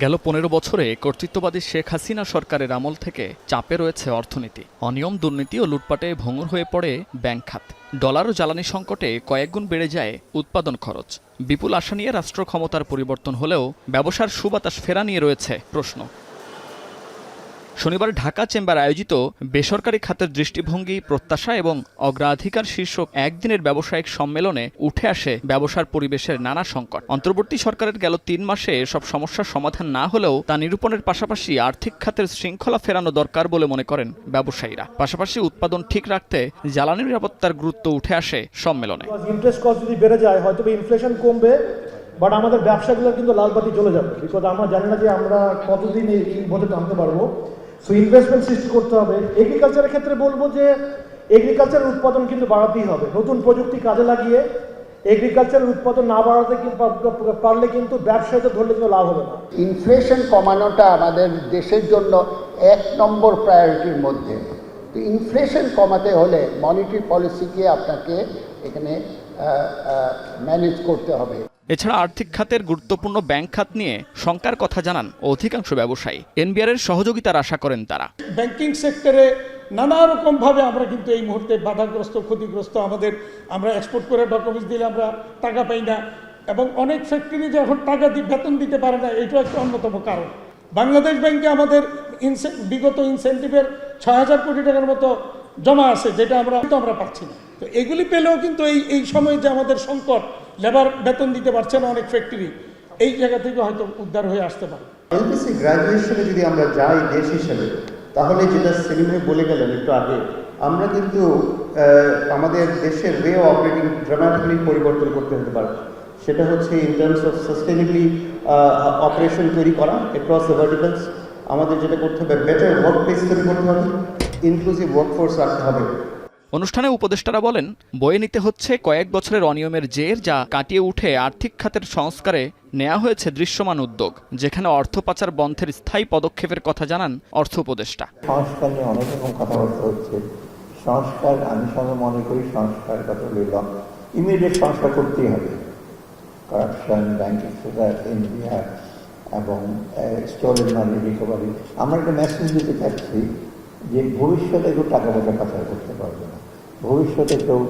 গেল ১৫ বছরে কর্তৃত্ববাদী শেখ হাসিনা সরকারের আমল থেকে চাপে রয়েছে অর্থনীতি। অনিয়ম, দুর্নীতি ও লুটপাটে ভঙ্গুর হয়ে পড়ে ব্যাংক খাত। ডলার ও জ্বালানি সংকটে কয়েকগুণ বেড়ে যায় উৎপাদন খরচ। বিপুল আশা নিয়ে রাষ্ট্র ক্ষমতার পরিবর্তন হলেও ব্যবসার সুবাতাস ফেরা নিয়ে রয়েছে প্রশ্ন। শনিবার ঢাকা চেম্বার আয়োজিত বেসরকারি খাতের দৃষ্টিভঙ্গি, প্রত্যাশা এবং অগ্রাধিকার শীর্ষক একদিনের ব্যবসায়িক সম্মেলনে উঠে আসে ব্যবসার পরিবেশের নানা সংকট। অন্তর্বর্তী সরকারের গেল ৩ মাসে এসব সমস্যার সমাধান না হলেও তা নিরূপণের পাশাপাশি আর্থিক খাতের শৃঙ্খলা ফেরানো দরকার বলে মনে করেন ব্যবসায়ীরা। পাশাপাশি উৎপাদন ঠিক রাখতে জ্বালানি নিরাপত্তার গুরুত্ব উঠে আসে সম্মেলনে। ইন্টারেস্ট কস্ট যদি বেড়ে যায় হয়তো ইনফ্লেশন কমবে, বাট আমাদের ব্যবসাগুলো কিন্তু লাল বাতি চলে যাবে, বিকজ আমরা জানি না যে আমরা কতদিন এই মধ্যে টানতে পারবো। সো ইনভেস্টমেন্ট সৃষ্টি করতে হবে। এগ্রিকালচারের ক্ষেত্রে বলবো যে এগ্রিকালচারের উৎপাদন কিন্তু বাড়াতেই হবে। নতুন প্রযুক্তি কাজে লাগিয়ে এগ্রিকালচারের উৎপাদন না বাড়াতে পারলে কিন্তু ব্যবসায়ীদের ধরলে কিন্তু লাভ হবে না। ইনফ্লেশন কমানোটা আমাদের দেশের জন্য ১ নম্বর প্রায়োরিটির মধ্যে। তো ইনফ্লেশন কমাতে হলে মনিটারি পলিসিকে আপনাকে এখানে ম্যানেজ করতে হবে। এছাড়া আর্থিক খাতের গুরুত্বপূর্ণ ব্যাংক খাত নিয়ে শঙ্কার কথা জানান অধিকাংশ ব্যবসায়ী। এনবিআরের সহযোগিতার আশা করেন তারা। ব্যাংকিং সেক্টরে নানা রকমভাবে আমরা কিন্তু এই মুহূর্তে বাধাগ্রস্ত, ক্ষতিগ্রস্ত। আমরা এক্সপোর্ট করে ডকুমেন্টস দিলে আমরা টাকা পাই না, এবং অনেক ফ্যাক্টরি যে এখন টাকা দিয়ে বেতন দিতে পারে না, এটাও একটা অন্যতম কারণ। বাংলাদেশ ব্যাংকে আমাদের বিগত ইনসেন্টিভের ৬,০০০ কোটি টাকার মতো জমা আছে, যেটা আমরা পাচ্ছি না। তো এগুলি পেলেও কিন্তু এই সময় যে আমাদের সংকট, লেবার বেতন দিতে পারছে না অনেক ফ্যাক্টরি, এই জায়গা থেকে হয়তো উদ্ধার হয়ে আসতে পারে। এলপিসি গ্র্যাজুয়েশনে যদি আমরা যাই দেশ হিসেবে, তাহলে যেটা সেলিম ভাই বলে গেলেন একটু আগে, আমরা কিন্তু আমাদের দেশের ওয়ে অপারেটিং ড্রামাটিক্যালি পরিবর্তন করতে হতে পারে। সেটা হচ্ছে ইন টার্মস অফ সাস্টেনেবলি অপারেশন তৈরি করা অ্যাক্রস দ্য ভার্টিক্যালস। আমাদের যেটা করতে হবে, বেটার ওয়ার্ক প্লেস তৈরি করতে হবে, ইনক্লুসিভ ওয়ার্কফোর্স রাখতে হবে। অনুষ্ঠানে উপদেষ্টারা বলেন, বয়ে নিতে হচ্ছে কয়েক বছরের অনিয়মের জের, যা কাটিয়ে উঠে আর্থিক খাতের সংস্কারে নেওয়া হয়েছে দৃশ্যমান উদ্যোগ, যেখানে অর্থ পাচার বন্ধের স্থায়ী পদক্ষেপের কথা জানান অর্থ উপদেষ্টা। সংস্কার নিয়ে অনেক রকম কথাবার্তা হচ্ছে। সংস্কার, আমি সঙ্গে মনে করি সংস্কার কথা বললাম, ইমিডিয়েট সংস্কার করতেই হবে। কারাপশন, ব্যাংকিং সেক্টর, এনবিআর এবং স্টোরেজ মানি রিকভারি। আমরা একটা মেসেজ দিতে চাচ্ছি যে ভবিষ্যতে কেউ টাকা পয়সা পাচার করতে পারবে না, ভবিষ্যতে কেউ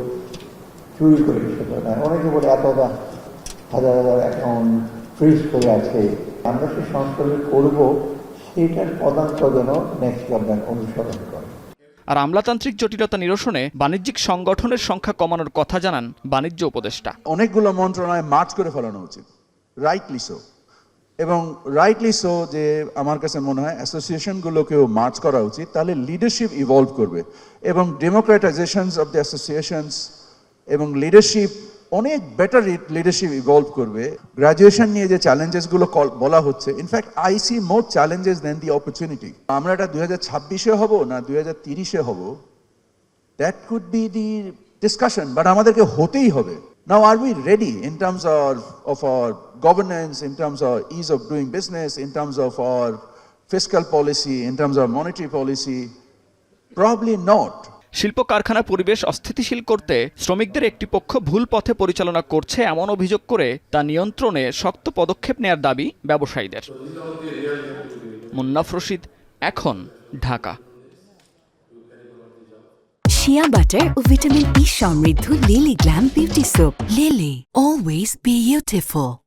চুরি করে সেটা না। অনেকে বলে এত হাজার হাজার অ্যাকাউন্ট ফ্রিজ করে আছে। আমরা সেই সংস্কার করব, সেটার পদার্থ যেন নেক্সট গভর্নমেন্ট অনুসরণ করে। আর আমলাতান্ত্রিক জটিলতা নিরসনে বাণিজ্যিক সংগঠনের সংখ্যা কমানোর কথা জানান বাণিজ্য উপদেষ্টা। অনেকগুলো মন্ত্রণালয় মার্জ করে ফেলানো উচিত, রাইটলি সো। এবং রাইটলি সো যে আমার কাছে মনে হয় অ্যাসোসিয়েশনগুলোকেও মার্চ করা উচিত, তাহলে লিডারশিপ ইভলভ করবে এবং ডেমোক্রেটাইজেশনস অফ দ্য অ্যাসোসিয়েশনস এবং লিডারশিপ অনেক বেটার লিডারশিপ ইভলভ করবে। গ্র্যাজুয়েশন নিয়ে যে চ্যালেঞ্জেসগুলো বলা হচ্ছে, in fact I see more challenges than the opportunity. আমরা এটা 2026-এ হব না 2030-এ হব, that could be the discussion, but আমাদেরকে হতেই হবে। Now, are we ready in terms of our governance, in terms of ease of doing business, in terms of our fiscal policy, in terms of monetary policy? Probably not. শিল্প কারখানার পরিবেশ অস্থিতিশীল করতে শ্রমিকদের একটি পক্ষ ভুল পথে পরিচালনা করছে এমন অভিযোগ করে তা নিয়ন্ত্রণে শক্ত পদক্ষেপ নেয়ার দাবি ব্যবসায়ীদের। মুন্নাফ রশিদ, এখন, ঢাকা। শিয়া বাটার ও ভিটামিন ই সমৃদ্ধ lily glam beauty soap. Lily, always beautiful.